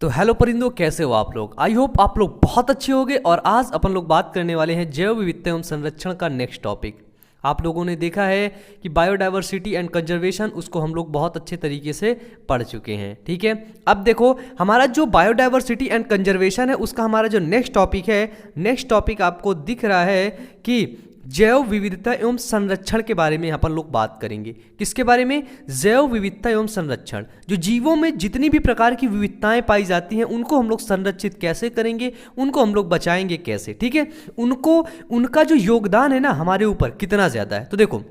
तो हेलो परिंदों, कैसे हो आप लोग। आई होप आप लोग बहुत अच्छे होंगे। और आज अपन लोग बात करने वाले हैं जैव विविधता एवं संरक्षण का नेक्स्ट टॉपिक। आप लोगों ने देखा है कि बायोडाइवर्सिटी एंड कंजर्वेशन, उसको हम लोग बहुत अच्छे तरीके से पढ़ चुके हैं। ठीक है, अब देखो हमारा जो बायोडाइवर्सिटी एंड कंजर्वेशन है उसका हमारा जो नेक्स्ट टॉपिक है, नेक्स्ट टॉपिक आपको दिख रहा है कि जैव विविधता एवं संरक्षण के बारे में अपन लोग बात करेंगे। किसके बारे में? जैव विविधता एवं संरक्षण। जो जीवों में जितनी भी प्रकार की विविधताएं पाई जाती हैं उनको हम लोग संरक्षित कैसे करेंगे, उनको हम लोग बचाएंगे कैसे। ठीक है, उनको उनका जो योगदान है ना हमारे ऊपर कितना ज़्यादा है। तो देखो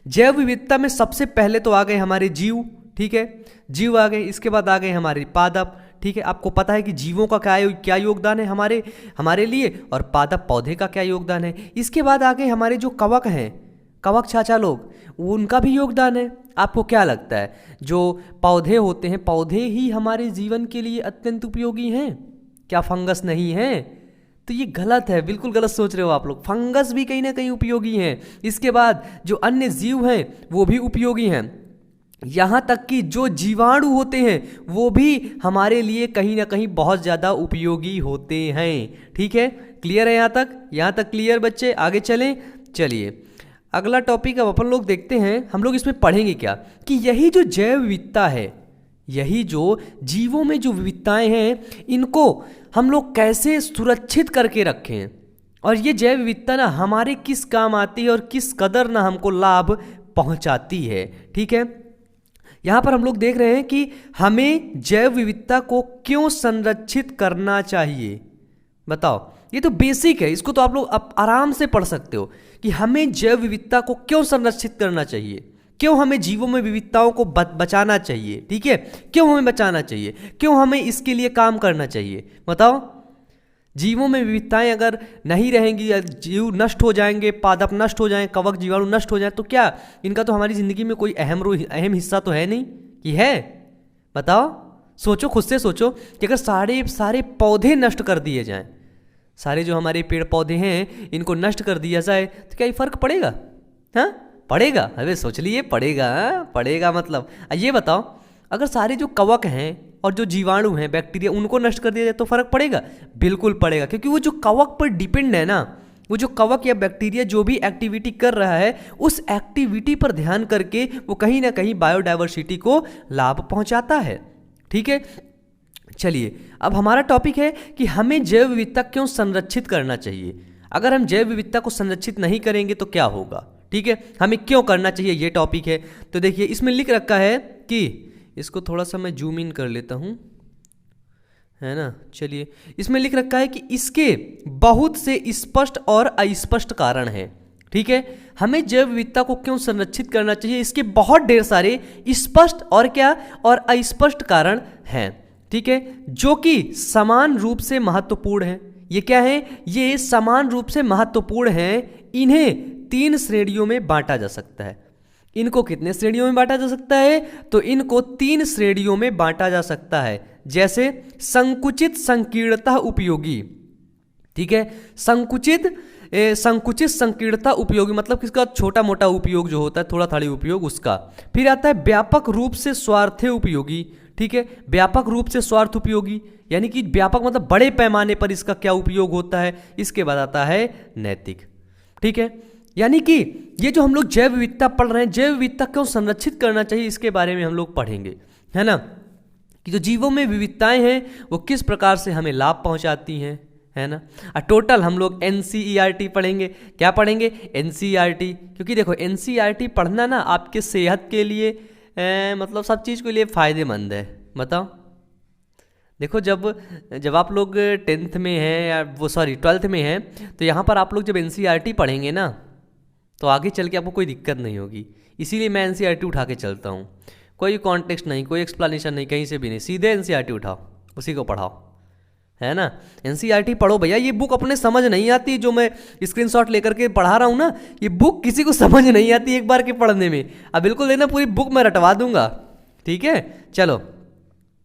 जैव विविधता में सबसे पहले तो आ गए हमारे जीव। ठीक है, जीव आ गए, इसके बाद आ गए हमारे पादप। ठीक है, आपको पता है कि जीवों का क्या योगदान है हमारे लिए, और पादप पौधे का क्या योगदान है। इसके बाद आ गए हमारे जो कवक हैं, कवक चाचा लोग, उनका भी योगदान है। आपको क्या लगता है जो पौधे होते हैं, पौधे ही हमारे जीवन के लिए अत्यंत उपयोगी हैं? क्या फंगस नहीं है? तो ये गलत है, बिल्कुल गलत सोच रहे हो आप लोग। फंगस भी कहीं ना कहीं उपयोगी हैं। इसके बाद जो अन्य जीव हैं वो भी उपयोगी हैं। यहाँ तक कि जो जीवाणु होते हैं वो भी हमारे लिए कहीं ना कहीं बहुत ज़्यादा उपयोगी होते हैं। ठीक है, क्लियर है यहाँ तक क्लियर बच्चे? आगे चलें। चलिए अगला टॉपिक अब अपन लोग देखते हैं। हम लोग इसमें पढ़ेंगे क्या कि यही जो जैव विविधता है, यही जो जीवों में जो विविधताएं हैं, इनको हम लोग कैसे सुरक्षित करके रखें, और ये जैव विविधता ना हमारे किस काम आती है और किस कदर ना हमको लाभ पहुंचाती है। ठीक है, यहाँ पर हम लोग देख रहे हैं कि हमें जैव विविधता को क्यों संरक्षित करना चाहिए। बताओ, ये तो बेसिक है, इसको तो आप लोग आराम से पढ़ सकते हो कि हमें जैव विविधता को क्यों संरक्षित करना चाहिए, क्यों हमें जीवों में विविधताओं को बचाना चाहिए। ठीक है, क्यों हमें बचाना चाहिए, क्यों हमें इसके लिए काम करना चाहिए। बताओ, जीवों में विविधताएं अगर नहीं रहेंगी, जीव नष्ट हो जाएंगे, पादप नष्ट हो जाएं, कवक जीवाणु नष्ट हो जाएं, तो क्या इनका तो हमारी ज़िंदगी में कोई अहम हिस्सा तो है नहीं कि है? बताओ, सोचो, खुद से सोचो कि अगर सारे पौधे नष्ट कर दिए जाएं, सारे जो हमारे पेड़ पौधे हैं इनको नष्ट कर दिया जाए, तो क्या ये फर्क पड़ेगा? हाँ, पड़ेगा। अरे सोच लिए, पड़ेगा। पड़ेगा मतलब ये बताओ, अगर सारे जो कवक हैं और जो जीवाणु हैं, बैक्टीरिया, उनको नष्ट कर दिया जाए तो फर्क पड़ेगा? बिल्कुल पड़ेगा, क्योंकि वो जो कवक पर डिपेंड है ना, वो जो कवक या बैक्टीरिया जो भी एक्टिविटी कर रहा है उस एक्टिविटी पर ध्यान करके वो कहीं ना कहीं बायोडाइवर्सिटी को लाभ पहुंचाता है। ठीक है, चलिए अब हमारा टॉपिक है कि हमें जैव विविधता क्यों संरक्षित करना चाहिए। अगर हम जैव विविधता को संरक्षित नहीं करेंगे तो क्या होगा। ठीक है, हमें क्यों करना चाहिए, ये टॉपिक है। तो देखिए इसमें लिख रखा है कि, इसको थोड़ा सा मैं जूम इन कर लेता हूँ, है ना। चलिए, इसमें लिख रखा है कि इसके बहुत से स्पष्ट और अस्पष्ट कारण हैं। ठीक है, हमें जैव विविधता को क्यों संरक्षित करना चाहिए, इसके बहुत ढेर सारे स्पष्ट और क्या और अस्पष्ट कारण हैं। ठीक है, जो कि समान रूप से महत्वपूर्ण हैं। ये क्या है? ये समान रूप से महत्वपूर्ण हैं। इन्हें 3 श्रेणियों में बांटा जा सकता है। इनको कितने श्रेणियों में बांटा जा सकता है? तो इनको 3 श्रेणियों में बांटा जा सकता है। जैसे संकुचित संकीर्णता उपयोगी। ठीक है, संकुचित संकीर्णता उपयोगी मतलब किसका? छोटा मोटा उपयोग जो होता है, थोड़ा थोड़ी उपयोग, उसका। फिर आता है व्यापक रूप से स्वार्थी उपयोगी। ठीक है, व्यापक रूप से स्वार्थ उपयोगी यानी कि व्यापक मतलब बड़े पैमाने पर इसका क्या उपयोग होता है। इसके बाद आता है नैतिक। ठीक है, यानी कि ये जो हम लोग जैव विविधता पढ़ रहे हैं, जैव विविधता क्यों संरक्षित करना चाहिए, इसके बारे में हम लोग पढ़ेंगे, है ना। कि जो जीवों में विविधताएं हैं वो किस प्रकार से हमें लाभ पहुंचाती हैं, है ना। टोटल हम लोग NCERT पढ़ेंगे। क्या पढ़ेंगे? NCERT। क्योंकि देखो NCERT पढ़ना ना आपके सेहत के लिए मतलब सब चीज़ के लिए फ़ायदेमंद है। बताओ, देखो जब आप लोग 10th में हैं या 12th में हैं, तो यहाँ पर आप लोग जब NCERT पढ़ेंगे ना तो आगे चल के आपको कोई दिक्कत नहीं होगी। इसीलिए मैं NCERT उठा के चलता हूँ। कोई कॉन्टेक्स्ट नहीं, कोई एक्सप्लेनेशन नहीं, कहीं से भी नहीं, सीधे NCERT उठाओ, उसी को पढ़ाओ, है ना। NCERT पढ़ो भैया। ये बुक अपने समझ नहीं आती, जो मैं स्क्रीनशॉट लेकर के पढ़ा रहा हूँ ना, ये बुक किसी को समझ नहीं आती एक बार के पढ़ने में। अब बिल्कुल लेना, पूरी बुक मैं रटवा दूंगा। ठीक है, चलो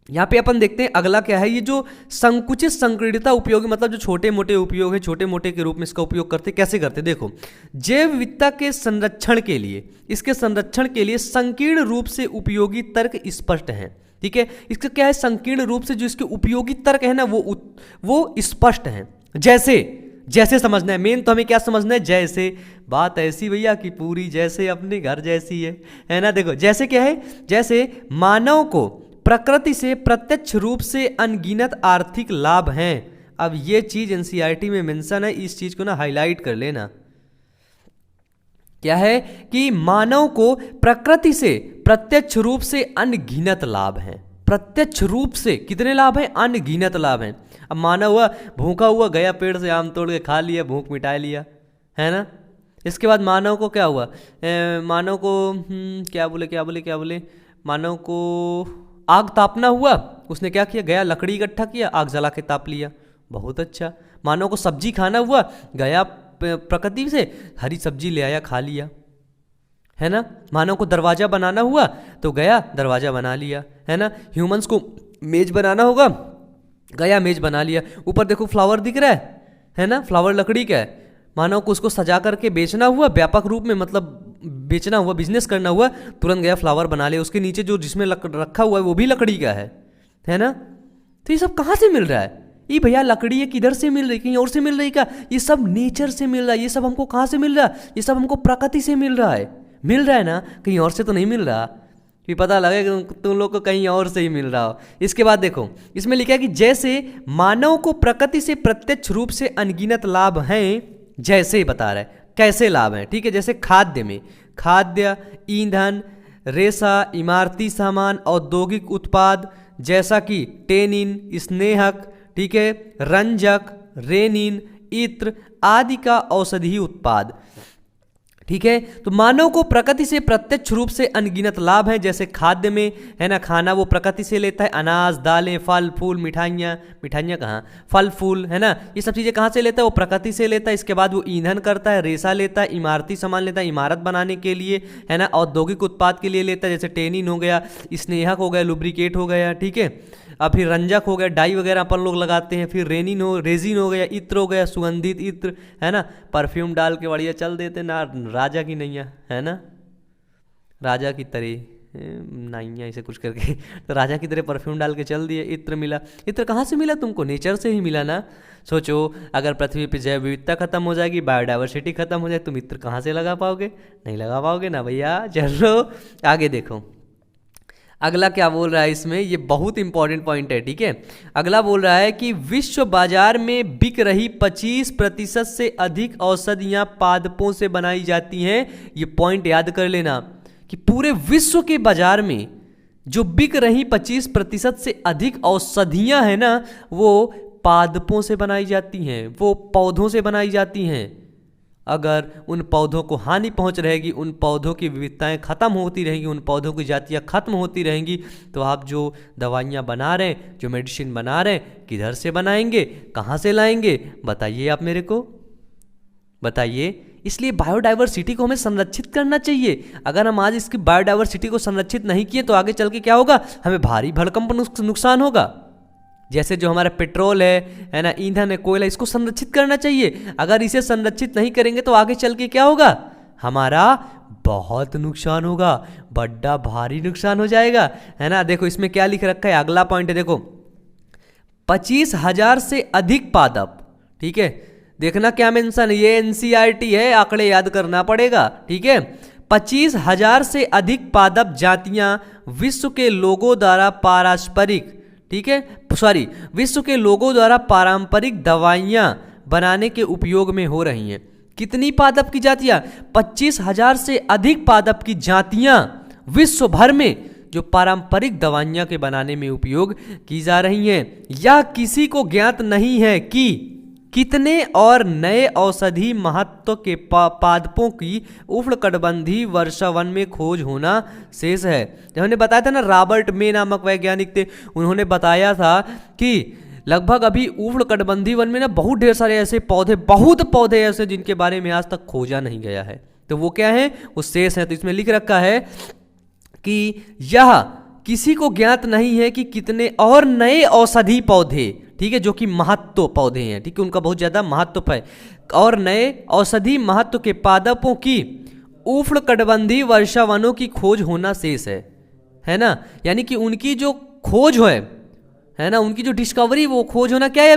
यहाँ पे अपन देखते हैं अगला क्या है। ये जो संकुचित संकीर्णता उपयोगी मतलब जो छोटे मोटे उपयोग है, छोटे मोटे के रूप में इसका उपयोग करते, कैसे करते? देखो, जैव विविधता के संरक्षण के लिए, इसके संरक्षण के लिए संकीर्ण रूप से उपयोगी तर्क स्पष्ट हैं। ठीक है। इसका क्या है, संकीर्ण रूप से जो इसके उपयोगी तर्क है ना वो स्पष्ट है। जैसे समझना है, मेन तो हमें क्या समझना है, जैसे बात ऐसी भैया कि पूरी जैसे अपने घर जैसी है ना। देखो जैसे क्या है, जैसे मानव को प्रकृति से प्रत्यक्ष रूप से अनगिनत आर्थिक लाभ हैं। अब ये चीज एनसीईआरटी में मेंशन है, इस चीज को ना हाईलाइट कर लेना। क्या है कि मानव को प्रकृति से प्रत्यक्ष रूप से अनगिनत लाभ हैं। प्रत्यक्ष रूप से कितने लाभ हैं, अनगिनत लाभ हैं। अब मानव हुआ भूखा हुआ, गया पेड़ से आम तोड़ के खा लिया, भूख मिटा लिया, है ना। इसके बाद मानव को क्या हुआ, मानव को क्या बोले, मानव को आग तापना हुआ, उसने क्या किया, गया लकड़ी इकट्ठा किया, आग जला के ताप लिया, बहुत अच्छा। मानव को सब्जी खाना हुआ, गया प्रकृति से हरी सब्जी ले आया, खा लिया, है ना। मानव को दरवाजा बनाना हुआ तो गया दरवाजा बना लिया, है ना। ह्यूमंस को मेज बनाना होगा, गया मेज बना लिया। ऊपर देखो फ्लावर दिख रहा है ना, फ्लावर लकड़ी का है। मानव को उसको सजा करके बेचना हुआ, व्यापक रूप में मतलब बेचना हुआ, बिजनेस करना हुआ, तुरंत गया फ्लावर बना लिया। उसके नीचे जो जिसमें रखा हुआ है वो भी लकड़ी का है ना। तो ये सब कहाँ से मिल रहा है, ये भैया लकड़ी है, किधर से मिल रही, कहीं और से मिल रही क्या, ये सब नेचर से मिल रहा है। ये सब हमको कहाँ से मिल रहा है, ये सब हमको प्रकृति से मिल रहा है ना, कहीं और से तो नहीं मिल रहा। फिर पता लगे कि तुम लोग को कहीं और से ही मिल रहा हो। इसके बाद देखो इसमें लिखा है कि जैसे मानव को प्रकृति से प्रत्यक्ष रूप से अनगिनत लाभ हैं, जैसे ही बता रहा है कैसे लाभ हैं, ठीक है। जैसे खाद्य में, खाद्य, ईंधन, रेशा, इमारती सामान, औद्योगिक उत्पाद जैसा कि टेनिन, स्नेहक, ठीक है, रंजक, रेनिन, इत्र आदि का औषधीय उत्पाद, ठीक है। तो मानव को प्रकृति से प्रत्यक्ष रूप से अनगिनत लाभ है। जैसे खाद्य में, है ना, खाना वो प्रकृति से लेता है, अनाज, दालें, फल फूल, मिठाइयाँ कहाँ, फल फूल, है ना, ये सब चीज़ें कहाँ से लेता है, वो प्रकृति से लेता है। इसके बाद वो ईंधन करता है, रेशा लेता है, इमारती सामान लेता है, इमारत बनाने के लिए, है ना, औद्योगिक उत्पाद के लिए लेता है, जैसे टेनिन हो गया, स्नेहक हो गया, लुब्रिकेट हो गया, ठीक है। अब फिर रंजक हो गया, डाई वगैरह अपन लोग लगाते हैं। फिर रेजिन हो गया, इत्र हो गया, सुगंधित इत्र, है ना, परफ्यूम डाल के बढ़िया चल देते ना, राजा की नैया, है ना, राजा की तरह नैया ऐसे कुछ करके, तो राजा की तरह परफ्यूम डाल के चल दिए। इत्र मिला, इत्र कहाँ से मिला तुमको, नेचर से ही मिला ना। सोचो अगर पृथ्वी पे जैव विविधता खत्म हो जाएगी, बायोडाइवर्सिटी खत्म हो जाए, तुम इत्र कहाँ से लगा पाओगे, नहीं लगा पाओगे ना भैया। चलो आगे देखो अगला क्या बोल रहा है इसमें, ये बहुत इंपॉर्टेंट पॉइंट है, ठीक है। अगला बोल रहा है कि विश्व बाजार में बिक रही 25% से अधिक औषधियां पादपों से बनाई जाती हैं। ये पॉइंट याद कर लेना कि पूरे विश्व के बाजार में जो बिक रही 25% से अधिक औषधियां हैं ना, वो पादपों से बनाई जाती हैं, वो पौधों से बनाई जाती हैं। अगर उन पौधों को हानि पहुंच रहेगी, उन पौधों की विविधताएं खत्म होती रहेंगी, उन पौधों की जातियां खत्म होती रहेंगी, तो आप जो दवाइयां बना रहे हैं, जो मेडिसिन बना रहे हैं, किधर से बनाएंगे, कहाँ से लाएंगे, बताइए आप मेरे को, बताइए। इसलिए बायोडाइवर्सिटी को हमें संरक्षित करना चाहिए। अगर हम आज इसकी बायोडाइवर्सिटी को संरक्षित नहीं किए तो आगे चल के क्या होगा, हमें भारी भरकम नुकसान होगा। जैसे जो हमारा पेट्रोल है ना, ईंधन है, कोयला, इसको संरक्षित करना चाहिए। अगर इसे संरक्षित नहीं करेंगे तो आगे चल के क्या होगा, हमारा बहुत नुकसान होगा, बड़ा भारी नुकसान हो जाएगा, है ना। देखो इसमें क्या लिख रखा है, अगला पॉइंट है, देखो 25,000 से अधिक पादप, ठीक है। देखना क्या मेंशन है, ये एनसीईआरटी है, आंकड़े याद करना पड़ेगा, ठीक है। 25,000 से अधिक पादप जातियां विश्व के लोगों द्वारा पारस्परिक, ठीक है, सॉरी, विश्व के लोगों द्वारा पारंपरिक दवाइयां बनाने के उपयोग में हो रही हैं। कितनी पादप की जातियां, 25,000 से अधिक पादप की जातियां विश्व भर में जो पारंपरिक दवाइयां के बनाने में उपयोग की जा रही हैं। यह किसी को ज्ञात नहीं है कि कितने और नए औषधि महत्व के पादपों की उष्णकटिबंधीय वर्षावन में खोज होना शेष है। जब हमने बताया था ना, रॉबर्ट मे नामक वैज्ञानिक थे, उन्होंने बताया था कि लगभग अभी उष्णकटिबंधीय वन में ना बहुत ढेर सारे ऐसे पौधे, बहुत पौधे ऐसे जिनके बारे में आज तक खोजा नहीं गया है, तो वो क्या है, वो शेष है। तो इसमें लिख रखा है कि यह किसी को ज्ञात नहीं है कि कितने और नए औषधि पौधे, ठीक है, जो कि महत्व पौधे हैं, ठीक है, उनका बहुत ज़्यादा महत्व है, और नए औषधि महत्व के पादपों की उष्णकटिबंधीय वर्षावनों की खोज होना शेष है ना। यानी कि उनकी जो खोज है ना, उनकी जो डिस्कवरी वो खोज होना क्या है,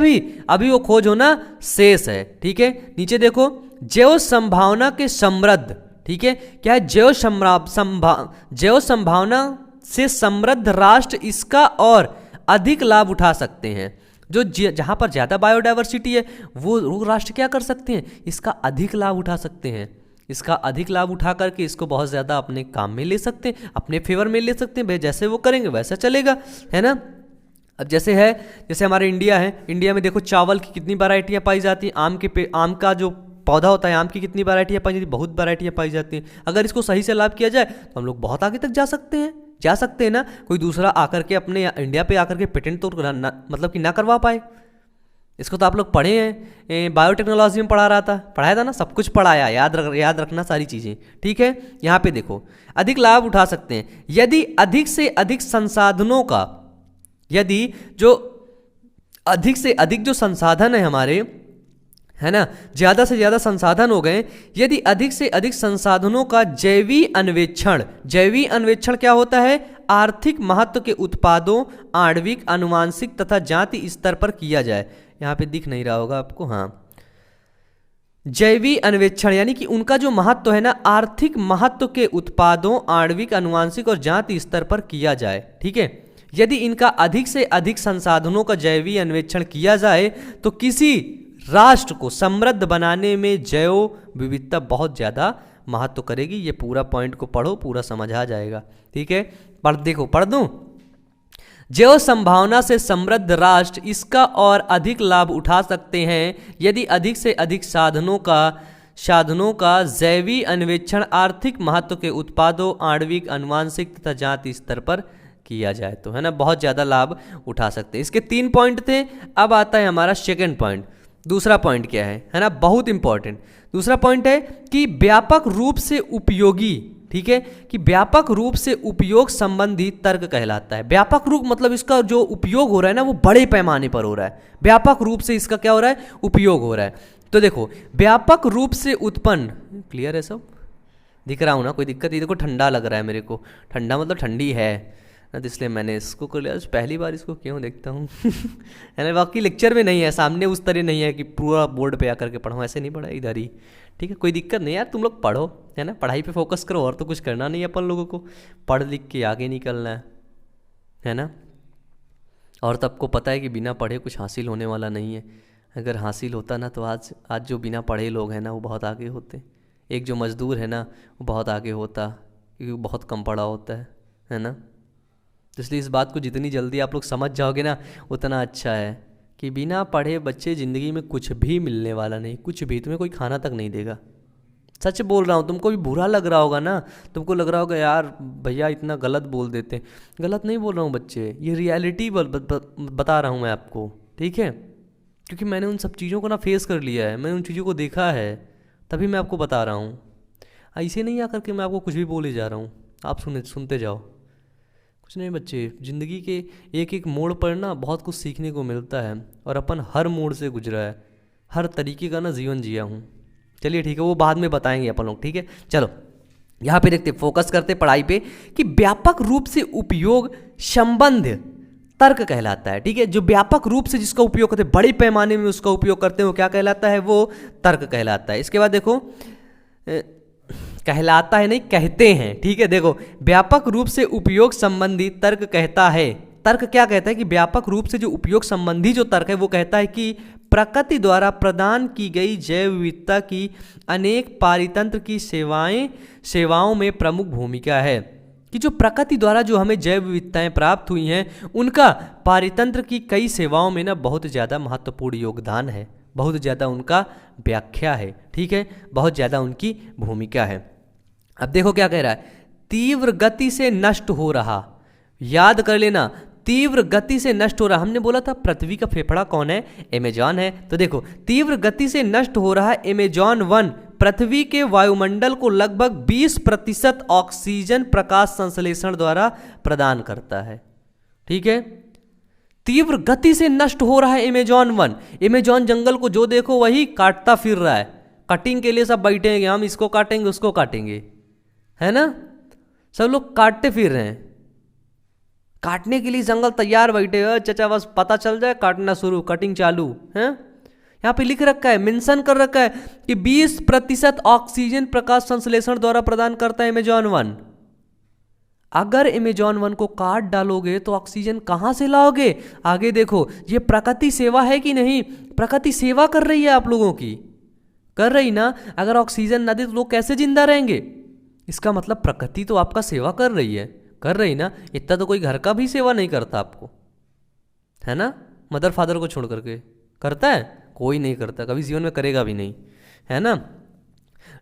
अभी वो खोज होना शेष है। ठीक है, नीचे देखो, जैव संभावना के समृद्ध, ठीक है, क्या है, जैव संभावना से समृद्ध राष्ट्र इसका और अधिक लाभ उठा सकते हैं। जो जहां पर ज्यादा बायोडायवर्सिटी है वो राष्ट्र क्या कर सकते हैं, इसका अधिक लाभ उठा सकते हैं। इसका अधिक लाभ उठा करके इसको बहुत ज़्यादा अपने काम में ले सकते हैं, अपने फेवर में ले सकते हैं। भाई जैसे वो करेंगे वैसा चलेगा, है ना। अब जैसे हमारे इंडिया है, इंडिया में देखो चावल की कितनी वैरायटियाँ पाई जाती हैं, आम का जो पौधा होता है आम की कितनी वैरायटियाँ पाई जाती हैं, बहुत वैरायटियाँ पाई जाती हैं। अगर इसको सही से लाभ किया जाए तो हम लोग बहुत आगे तक जा सकते हैं ना। कोई दूसरा आकर के अपने इंडिया पे आकर के पेटेंट तो मतलब कि ना करवा पाए। इसको तो आप लोग पढ़े हैं, बायोटेक्नोलॉजी में पढ़ाया था ना, सब कुछ पढ़ाया, याद रखना सारी चीज़ें। ठीक है, यहाँ पे देखो, अधिक लाभ उठा सकते हैं यदि अधिक से अधिक संसाधनों का, यदि जो अधिक से अधिक जो संसाधन है हमारे, है ना, ज़्यादा से ज़्यादा संसाधन हो गए, यदि अधिक से अधिक संसाधनों का जैवी अन्वेषण क्या होता है, आर्थिक महत्व के उत्पादों, आणविक, आनुवांशिक तथा जाति स्तर पर किया जाए। यहाँ पे दिख नहीं रहा होगा आपको, हाँ, जैवी अन्वेषण यानी कि उनका जो महत्व है ना, आर्थिक महत्व के उत्पादों, आणविक, आनुवांशिक और जाति स्तर पर किया जाए। ठीक है, यदि इनका अधिक से अधिक संसाधनों का जैवी अन्वेषण किया जाए तो किसी राष्ट्र को समृद्ध बनाने में जैव विविधता बहुत ज़्यादा महत्व करेगी। ये पूरा पॉइंट को पढ़ो, पूरा समझ आ जाएगा। ठीक है, पढ़ दूं। जैव संभावना से समृद्ध राष्ट्र इसका और अधिक लाभ उठा सकते हैं यदि अधिक से अधिक साधनों का जैवी अन्वेषण आर्थिक महत्व के उत्पादों, आणविक, आनुवांशिक तथा जाति स्तर पर किया जाए तो, है ना, बहुत ज़्यादा लाभ उठा सकते हैं। इसके 3 पॉइंट थे। अब आता है हमारा सेकेंड पॉइंट। दूसरा पॉइंट क्या है ना, बहुत इंपॉर्टेंट। दूसरा पॉइंट है कि व्यापक रूप से उपयोगी, ठीक है, कि व्यापक रूप से उपयोग संबंधी तर्क कहलाता है। व्यापक रूप मतलब इसका जो उपयोग हो रहा है ना वो बड़े पैमाने पर हो रहा है। व्यापक रूप से इसका क्या हो रहा है, उपयोग हो रहा है। तो देखो, व्यापक रूप से उत्पन्न, क्लियर है सब, दिख रहा हूँ ना, कोई दिक्कत? ये देखो ठंडा लग रहा है मेरे को, ठंडा मतलब ठंडी है ना, तो इसलिए मैंने इसको कर लिया। पहली बार इसको क्यों देखता हूँ है ना, बाकी लेक्चर में नहीं है, सामने उस तरह नहीं है कि पूरा बोर्ड पे आकर के पढ़ो, ऐसे नहीं पढ़ा, इधर ही। ठीक है, कोई दिक्कत नहीं यार, तुम लोग पढ़ो, है ना, पढ़ाई पे फोकस करो, और तो कुछ करना नहीं है अपन लोगों को, पढ़ लिख के आगे निकलना है ना। और तो आपको पता है कि बिना पढ़े कुछ हासिल होने वाला नहीं है। अगर हासिल होता ना तो आज जो बिना पढ़े लोग हैं ना वो बहुत आगे होते। एक जो मजदूर है ना वो बहुत आगे होता, क्योंकि वो बहुत कम पढ़ा होता है ना। तो इसलिए इस बात को जितनी जल्दी आप लोग समझ जाओगे ना उतना अच्छा है, कि बिना पढ़े बच्चे ज़िंदगी में कुछ भी मिलने वाला नहीं, कुछ भी, तुम्हें कोई खाना तक नहीं देगा। सच बोल रहा हूँ, तुमको भी बुरा लग रहा होगा ना, तुमको लग रहा होगा यार भैया इतना गलत बोल देते। गलत नहीं बोल रहा हूँ बच्चे, ये रियलिटी बता रहा हूँ मैं आपको, ठीक है, क्योंकि मैंने उन सब चीज़ों को ना फेस कर लिया है, मैंने उन चीज़ों को देखा है, तभी मैं आपको बता रहा हूँ। ऐसे नहीं आकर के मैं आपको कुछ भी बोले जा रहा हूँ, आप सुनते जाओ। कुछ नहीं बच्चे, ज़िंदगी के एक एक मोड़ पर ना बहुत कुछ सीखने को मिलता है, और अपन हर मोड़ से गुजरा है, हर तरीके का ना जीवन जिया हूँ। चलिए ठीक है, वो बाद में बताएंगे अपन लोग, ठीक है। चलो यहाँ पे देखते, फोकस करते पढ़ाई पे, कि व्यापक रूप से उपयोग संबंध तर्क कहलाता है। ठीक है, जो व्यापक रूप से जिसका उपयोग करते हैं, बड़े पैमाने में उसका उपयोग करते हैं, वो क्या कहलाता है, वो तर्क कहलाता है। इसके बाद देखो, कहलाता है नहीं, कहते हैं, ठीक है। देखो, व्यापक रूप से उपयोग संबंधी तर्क कहता है, तर्क क्या कहता है कि व्यापक रूप से जो उपयोग संबंधी जो तर्क है वो कहता है कि प्रकृति द्वारा प्रदान की गई जैव विविधता की अनेक पारितंत्र की सेवाओं में प्रमुख भूमिका है, कि जो प्रकृति द्वारा जो हमें जैव विविधताएं प्राप्त हुई हैं उनका पारितंत्र की कई सेवाओं में ना बहुत ज़्यादा महत्वपूर्ण योगदान है, बहुत ज़्यादा उनका व्याख्या है, ठीक है, बहुत ज़्यादा उनकी भूमिका है। अब देखो क्या कह रहा है, तीव्र गति से नष्ट हो रहा, याद कर लेना, तीव्र गति से नष्ट हो रहा। हमने बोला था पृथ्वी का फेफड़ा कौन है, अमेजॉन है। तो देखो, तीव्र गति से नष्ट हो रहा अमेजॉन वन पृथ्वी के वायुमंडल को लगभग 20% ऑक्सीजन प्रकाश संश्लेषण द्वारा प्रदान करता है। ठीक है, तीव्र गति से नष्ट हो रहा है अमेजॉन वन। अमेजॉन जंगल को जो देखो वही काटता फिर रहा है, कटिंग के लिए सब बैठेंगे, हम इसको काटेंगे उसको काटेंगे, है ना, सब लोग काटते फिर रहे हैं। काटने के लिए जंगल तैयार बैठे हो चाचा, बस पता चल जाए काटना शुरू, कटिंग चालू है। यहाँ पे लिख रखा है, मेंशन कर रखा है कि 20% ऑक्सीजन प्रकाश संश्लेषण द्वारा प्रदान करता है अमेजॉन वन। अगर अमेजॉन वन को काट डालोगे तो ऑक्सीजन कहाँ से लाओगे? आगे देखो, ये प्रकृति सेवा है कि नहीं? प्रकृति सेवा कर रही है आप लोगों की, कर रही ना। अगर ऑक्सीजन ना दे तो लोग कैसे जिंदा रहेंगे? इसका मतलब प्रकृति तो आपका सेवा कर रही है, कर रही ना। इतना तो कोई घर का भी सेवा नहीं करता आपको, है ना। मदर फादर को छोड़ करके करता है? कोई नहीं करता, कभी जीवन में करेगा भी नहीं, है ना।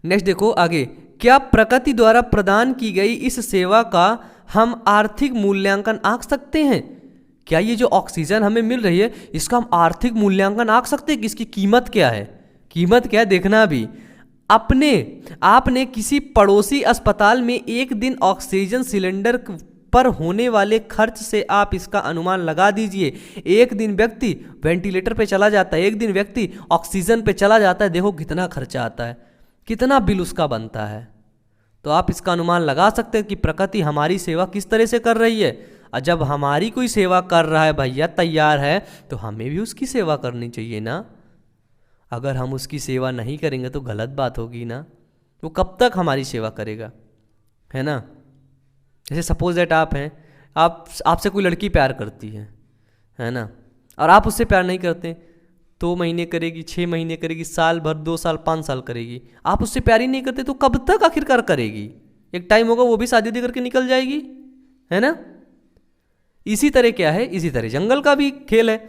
नेक्स्ट देखो आगे, क्या प्रकृति द्वारा प्रदान की गई इस सेवा का हम आर्थिक मूल्यांकन आंक सकते हैं? क्या ये जो ऑक्सीजन हमें मिल रही है इसका हम आर्थिक मूल्यांकन आंक सकते हैं कि इसकी कीमत क्या है? कीमत क्या है देखना भी। आपने किसी पड़ोसी अस्पताल में एक दिन ऑक्सीजन सिलेंडर पर होने वाले खर्च से आप इसका अनुमान लगा दीजिए। एक दिन व्यक्ति वेंटिलेटर पे चला जाता है, एक दिन व्यक्ति ऑक्सीजन पे चला जाता है, देखो कितना खर्चा आता है, कितना बिल उसका बनता है। तो आप इसका अनुमान लगा सकते हैं कि प्रकृति हमारी सेवा किस तरह से कर रही है। और जब हमारी कोई सेवा कर रहा है भैया, तैयार है, तो हमें भी उसकी सेवा करनी चाहिए ना। अगर हम उसकी सेवा नहीं करेंगे तो गलत बात होगी ना। वो कब तक हमारी सेवा करेगा, है ना। जैसे सपोज दैट आप हैं, आपसे कोई लड़की प्यार करती है ना, और आप उससे प्यार नहीं करते, 2 महीने करेगी, 6 महीने करेगी, साल भर, 2 साल, 5 साल करेगी, आप उससे प्यार ही नहीं करते तो कब तक आखिरकार करेगी? एक टाइम होगा वो भी शादी करके निकल जाएगी, है ना। इसी तरह क्या है, इसी तरह जंगल का भी खेल है।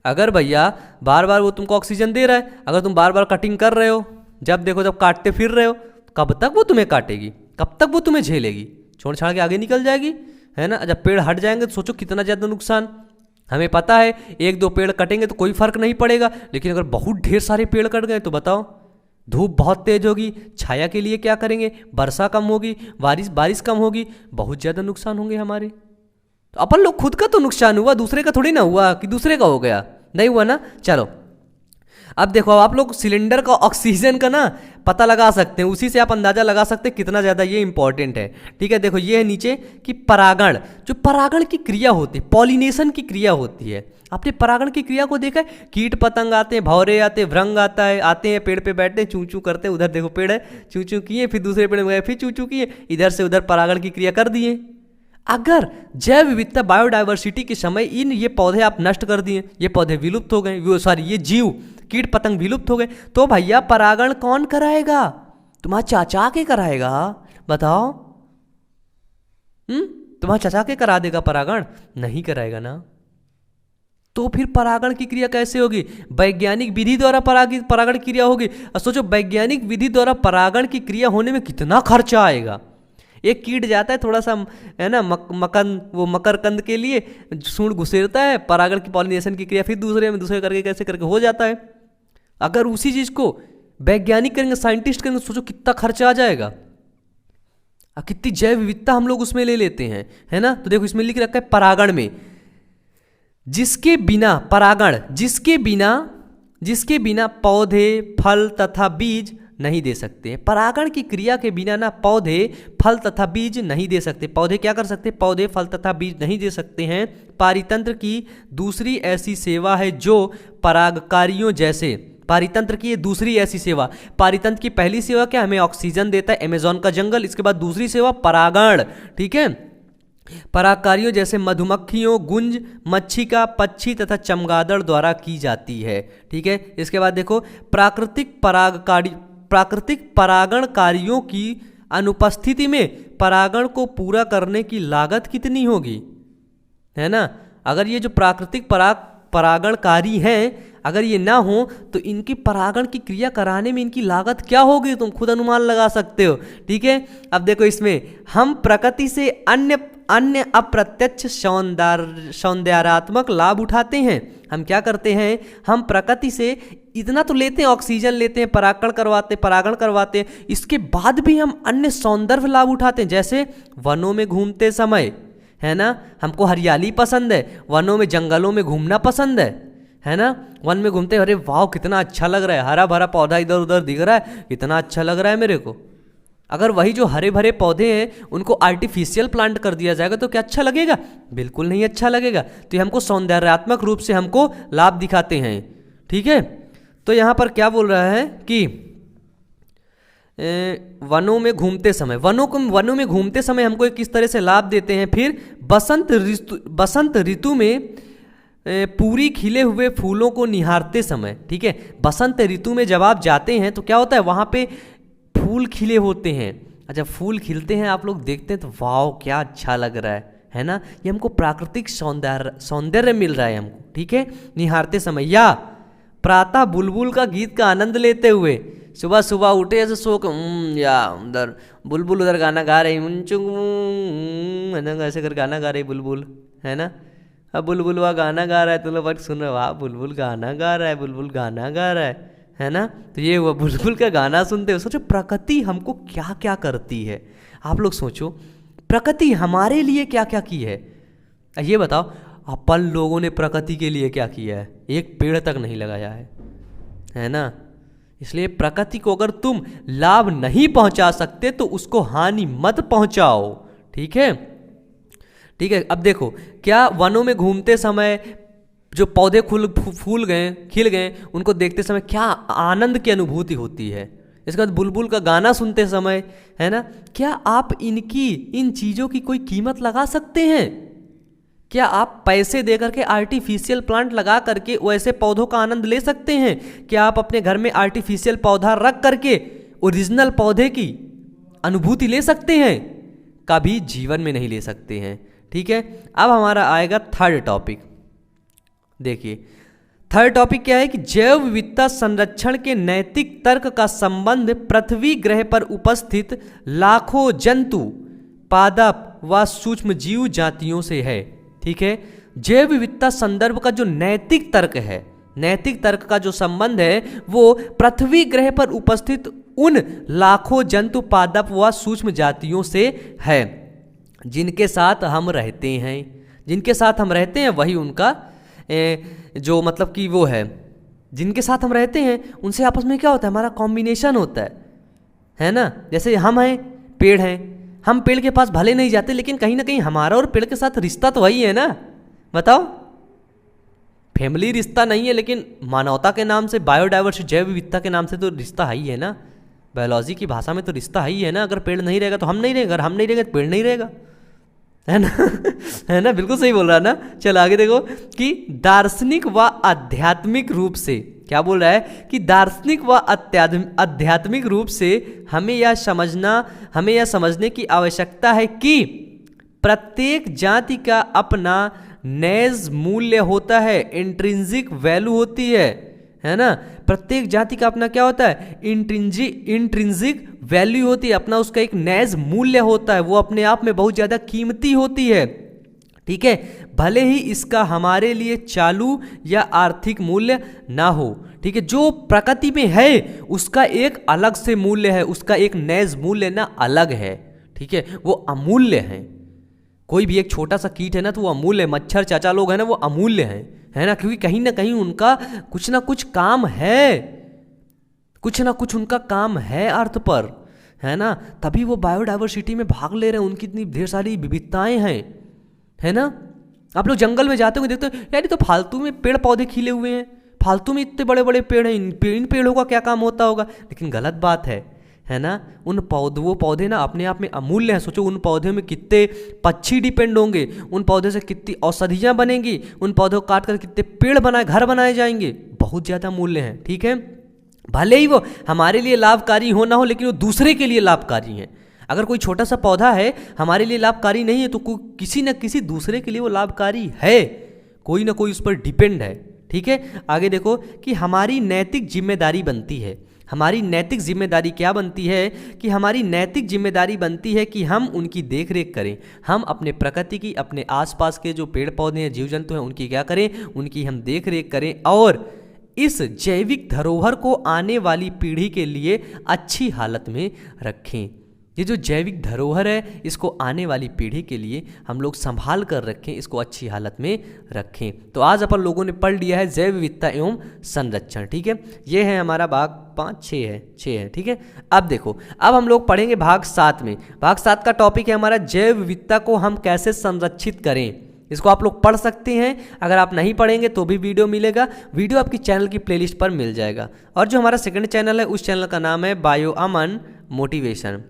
अगर भैया बार बार वो तुमको ऑक्सीजन दे रहा है, अगर तुम बार बार कटिंग कर रहे हो, जब देखो जब काटते फिर रहे हो, कब तक वो तुम्हें काटेगी? कब तक वो तुम्हें झेलेगी? छोड़ छाड़ के आगे निकल जाएगी, है ना। जब पेड़ हट जाएंगे तो सोचो कितना ज़्यादा नुकसान। हमें पता है 1-2 पेड़ कटेंगे तो कोई फर्क नहीं पड़ेगा, लेकिन अगर बहुत ढेर सारे पेड़ कट गए तो बताओ, धूप बहुत तेज होगी, छाया के लिए क्या करेंगे, वर्षा कम होगी, बारिश कम होगी, बहुत ज़्यादा नुकसान होंगे हमारे। तो अपन लोग खुद का तो नुकसान हुआ, दूसरे का थोड़ी ना हुआ कि दूसरे का हो गया, नहीं हुआ ना। चलो अब देखो, अब आप लोग सिलेंडर का ऑक्सीजन का ना पता लगा सकते हैं, उसी से आप अंदाजा लगा सकते हैं कितना ज़्यादा ये इंपॉर्टेंट है। ठीक है, देखो ये है नीचे कि परागण, जो परागण की क्रिया होती है, पॉलिनेशन की क्रिया होती है। आपने परागण की क्रिया को देखा है? कीट पतंग आते हैं, भौरे आते हैं, भृंग आता है, आते हैं पेड़ पे बैठते हैं, चू चू करते हैं, उधर देखो पेड़ है, चू चू किए, फिर दूसरे पेड़ में गए, फिर चू चू किए, इधर से उधर परागण की क्रिया कर दिए। अगर जैव विविधता बायोडाइवर्सिटी के समय ये पौधे आप नष्ट कर दिए, ये पौधे विलुप्त हो गए, सॉरी ये जीव कीट पतंग विलुप्त हो गए, तो भैया परागण कौन कराएगा? तुम्हारा चाचा के कराएगा? बताओ, तुम्हारा चाचा के करा देगा परागण? नहीं कराएगा ना। तो फिर परागण की क्रिया कैसे होगी? वैज्ञानिक विधि द्वारा परागण क्रिया होगी। और सोचो वैज्ञानिक विधि द्वारा परागण की क्रिया होने में कितना खर्चा आएगा। एक कीट जाता है थोड़ा सा, है ना, मकरकंद के लिए सूंड घुसेरता है, परागण की पॉलिनेशन की क्रिया फिर दूसरे करके कैसे करके हो जाता है। अगर उसी चीज को वैज्ञानिक करेंगे, साइंटिस्ट करेंगे, सोचो कितना खर्चा आ जाएगा और कितनी जैव विविधता हम लोग उसमें ले लेते हैं, है ना। तो देखो इसमें लिख रखा है परागण में, जिसके बिना पौधे फल तथा बीज नहीं दे सकते हैं। परागण की क्रिया के बिना ना पौधे फल तथा बीज नहीं दे सकते। पौधे क्या कर सकते? पौधे फल तथा बीज नहीं दे सकते हैं। पारितंत्र की दूसरी ऐसी सेवा है जो परागकारियों जैसे, पारितंत्र की ये दूसरी ऐसी सेवा, पारितंत्र की पहली सेवा क्या? हमें ऑक्सीजन देता है, अमेजॉन का जंगल। इसके बाद दूसरी सेवा परागण, ठीक है, परागकारियों जैसे मधुमक्खियों, गुंज, मच्छिका, पक्षी तथा चमगादड़ द्वारा की जाती है। ठीक है, इसके बाद देखो प्राकृतिक परागणकारियों की अनुपस्थिति में परागण को पूरा करने की लागत कितनी होगी, है ना। अगर ये जो प्राकृतिक परागणकारी हैं, अगर ये ना हो तो इनकी परागण की क्रिया कराने में इनकी लागत क्या होगी, तुम खुद अनुमान लगा सकते हो। ठीक है, अब देखो इसमें हम प्रकृति से अन्य अप्रत्यक्ष सौंदर्यात्मक लाभ उठाते हैं। हम क्या करते हैं? हम प्रकृति से इतना तो लेते हैं, ऑक्सीजन लेते हैं, परागण करवाते हैं, इसके बाद भी हम अन्य सौंदर्य लाभ उठाते हैं। जैसे वनों में घूमते समय, है ना, हमको हरियाली पसंद है, वनों में जंगलों में घूमना पसंद है ना। वन में घूमते, अरे वाह कितना अच्छा लग रहा है, हरा भरा पौधा इधर उधर दिख रहा है, कितना अच्छा लग रहा है मेरे को, अगर वही जो हरे भरे पौधे हैं उनको आर्टिफिशियल प्लांट कर दिया जाएगा तो क्या अच्छा लगेगा? बिल्कुल नहीं अच्छा लगेगा। तो ये हमको सौंदर्यात्मक रूप से हमको लाभ दिखाते हैं, ठीक है। तो यहाँ पर क्या बोल रहा है कि वनों में घूमते समय, वनों में घूमते समय हमको किस तरह से लाभ देते हैं। फिर बसंत ऋतु में पूरी खिले हुए फूलों को निहारते समय, ठीक है। बसंत ऋतु में जब आप जाते हैं तो क्या होता है, वहाँ पे फूल खिले होते हैं। जब फूल खिलते हैं आप लोग देखते हैं तो वाह क्या अच्छा लग रहा है ना। ये हमको प्राकृतिक सौंदर्य मिल रहा है हमको, ठीक है, निहारते समय। या प्रातः बुलबुल का गीत का आनंद लेते हुए, सुबह सुबह उठे ऐसे सो के या उधर बुलबुल उधर गाना गा रही, ऐसे कर गाना गा रही बुलबुल, है ना। अब बुलबुल वह गाना गा रहा है तो लोग सुन रहे, वाह बुलबुल गाना गा रहा है, बुलबुल गाना गा रहा है ना। तो ये हुआ बुलबुल का गाना सुनते हो। सोचो प्रकृति हमको क्या क्या करती है। आप लोग सोचो प्रकृति हमारे लिए क्या क्या की है। ये बताओ अपन लोगों ने प्रकृति के लिए क्या किया है? एक पेड़ तक नहीं लगाया है ना। इसलिए प्रकृति को अगर तुम लाभ नहीं पहुंचा सकते तो उसको हानि मत पहुंचाओ, ठीक है, ठीक है। अब देखो क्या वनों में घूमते समय जो पौधे फूल गए, खिल गए, उनको देखते समय क्या आनंद की अनुभूति होती है। इसके बाद बुलबुल का गाना सुनते समय, है ना, क्या आप इन चीज़ों की कोई कीमत लगा सकते हैं? क्या आप पैसे दे करके आर्टिफिशियल प्लांट लगा करके वैसे पौधों का आनंद ले सकते हैं? क्या आप अपने घर में आर्टिफिशियल पौधा रख करके ओरिजिनल पौधे की अनुभूति ले सकते हैं? कभी जीवन में नहीं ले सकते हैं, ठीक है। अब हमारा आएगा थर्ड टॉपिक। देखिए थर्ड टॉपिक क्या है कि जैव विविधता संरक्षण के नैतिक तर्क का संबंध पृथ्वी ग्रह पर उपस्थित लाखों जंतु, पादप व सूक्ष्म जीव जातियों से है, ठीक है। जैव विविधता संदर्भ का जो नैतिक तर्क है, नैतिक तर्क का जो संबंध है वो पृथ्वी ग्रह पर उपस्थित उन लाखों जंतु, पादप व सूक्ष्म जातियों से है जिनके साथ हम रहते हैं। जिनके साथ हम रहते हैं वही उनका जो मतलब कि वो है, जिनके साथ हम रहते हैं उनसे आपस में क्या होता है, हमारा कॉम्बिनेशन होता है ना। जैसे हम हैं, पेड़ हैं, हम पेड़ के पास भले नहीं जाते लेकिन कहीं ना कहीं हमारा और पेड़ के साथ रिश्ता तो वही है ना। बताओ, फैमिली रिश्ता नहीं है लेकिन मानवता के नाम से, बायोडाइवर्सिटी जैव विविधता के नाम से तो रिश्ता है ही है ना। बायोलॉजी की भाषा में तो रिश्ता है ही है ना। अगर पेड़ नहीं रहेगा तो हम नहीं रहेगा, अगर हम नहीं रहेंगे तो पेड़ नहीं रहेगा, है ना है ना, बिल्कुल सही बोल रहा है ना। चल आगे देखो कि दार्शनिक व आध्यात्मिक रूप से क्या बोल रहा है कि दार्शनिक व आध्यात्मिक रूप से हमें यह समझने की आवश्यकता है कि प्रत्येक जाति का अपना नैज मूल्य होता है, इंट्रिंसिक वैल्यू होती है ना। प्रत्येक जाति का अपना क्या होता है, इंट्रिंसिक वैल्यू होती है, अपना उसका एक नैज मूल्य होता है, वो अपने आप में बहुत ज़्यादा कीमती होती है, ठीक है। भले ही इसका हमारे लिए चालू या आर्थिक मूल्य ना हो, ठीक है। जो प्रकृति में है उसका एक अलग से मूल्य है, उसका एक नैज मूल्य ना अलग है, ठीक है, वो अमूल्य है। कोई भी एक छोटा सा कीट है ना तो वो अमूल्य है। मच्छर चाचा लोग हैं ना वो अमूल्य है ना, क्योंकि कहीं ना कहीं उनका कुछ ना कुछ काम है, कुछ ना कुछ उनका काम है अर्थ पर, है ना, तभी वो बायोडाइवर्सिटी में भाग ले रहे हैं। उनकी इतनी ढेर सारी विविधताएं हैं, है ना। आप लोग जंगल में जाते हुए देखते हो यार ये तो फालतू में पेड़ पौधे खिले हुए हैं, फालतू में इतने बड़े बड़े पेड़ हैं, इन पेड़ों का क्या काम होता होगा। लेकिन गलत बात है ना। वो पौधे ना अपने आप में अमूल्य हैं। सोचो उन पौधों में कितने पक्षी डिपेंड होंगे, उन पौधे से कितनी औषधियाँ बनेंगी, उन पौधों को काट कर कितने पेड़ घर बनाए जाएंगे, बहुत ज़्यादा मूल्य हैं, ठीक है। भले ही वो हमारे लिए लाभकारी हो ना हो लेकिन वो दूसरे के लिए लाभकारी हैं। अगर कोई छोटा सा पौधा है हमारे लिए लाभकारी नहीं है तो किसी न किसी दूसरे के लिए वो लाभकारी है, कोई ना कोई उस पर डिपेंड है, ठीक है। आगे देखो कि हमारी नैतिक जिम्मेदारी बनती है। हमारी नैतिक जिम्मेदारी क्या बनती है कि हमारी नैतिक जिम्मेदारी बनती है कि हम उनकी देख रेख करें। हम अपने प्रकृति की, अपने आसपास के जो पेड़ पौधे हैं, जीव जंतु हैं, उनकी क्या करें, उनकी हम देख रेख करें और इस जैविक धरोहर को आने वाली पीढ़ी के लिए अच्छी हालत में रखें। ये जो जैविक धरोहर है इसको आने वाली पीढ़ी के लिए हम लोग संभाल कर रखें, इसको अच्छी हालत में रखें। तो आज अपन लोगों ने पढ़ लिया है जैव विविधता एवं संरक्षण, ठीक है। ये है हमारा भाग 5, 6 है, ठीक है। अब देखो, अब हम लोग पढ़ेंगे भाग 7 में। भाग 7 का टॉपिक है हमारा जैव विविधता को हम कैसे संरक्षित करें। इसको आप लोग पढ़ सकते हैं, अगर आप नहीं पढ़ेंगे तो भी वीडियो मिलेगा, वीडियो आपकी चैनल की प्लेलिस्ट पर मिल जाएगा। और जो हमारा सेकंड चैनल है उस चैनल का नाम है बायो अमन मोटिवेशन,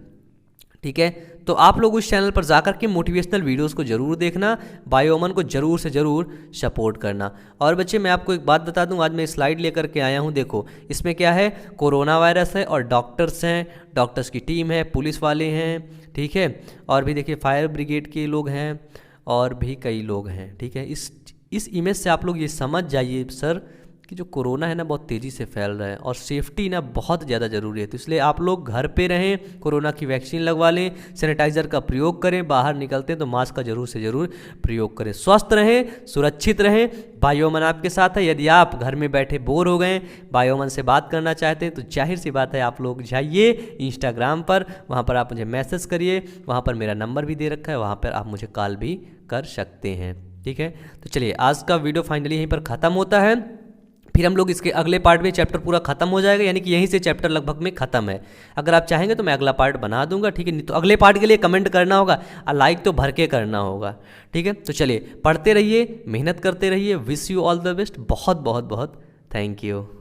ठीक है। तो आप लोग उस चैनल पर जाकर के मोटिवेशनल वीडियोस को जरूर देखना, बायो अमन को जरूर से जरूर सपोर्ट करना। और बच्चे मैं आपको एक बात बता दूं, आज मैं स्लाइड लेकर के आया हूं, देखो इसमें क्या है, कोरोना वायरस है और डॉक्टर्स हैं, डॉक्टर्स की टीम है, पुलिस वाले हैं, ठीक है, और भी देखिए फायर ब्रिगेड के लोग हैं और भी कई लोग हैं, ठीक है। इस इमेज से आप लोग ये समझ जाइए सर कि जो कोरोना है ना बहुत तेज़ी से फैल रहा है और सेफ्टी ना बहुत ज़्यादा ज़रूरी है। तो इसलिए आप लोग घर पे रहें, कोरोना की वैक्सीन लगवा लें, सैनिटाइज़र का प्रयोग करें, बाहर निकलते हैं तो मास्क का जरूर से ज़रूर प्रयोग करें। स्वस्थ रहें, सुरक्षित रहें। बायो अमन आपके साथ है। यदि आप घर में बैठे बोर हो गए, बायो अमन से बात करना चाहते हैं तो जाहिर सी बात है आप लोग जाइए इंस्टाग्राम पर, वहाँ पर आप मुझे मैसेज करिए, वहाँ पर मेरा नंबर भी दे रखा है, वहाँ पर आप मुझे कॉल भी कर सकते हैं, ठीक है। तो चलिए आज का वीडियो फाइनली यहीं पर ख़त्म होता है, फिर हम लोग इसके अगले पार्ट में चैप्टर पूरा खत्म हो जाएगा, यानी कि यहीं से चैप्टर लगभग में खत्म है। अगर आप चाहेंगे तो मैं अगला पार्ट बना दूंगा, ठीक है। नहीं तो अगले पार्ट के लिए कमेंट करना होगा और लाइक तो भर के करना होगा, ठीक है। तो चलिए पढ़ते रहिए, मेहनत करते रहिए। Wish you all the best. बहुत बहुत बहुत थैंक यू।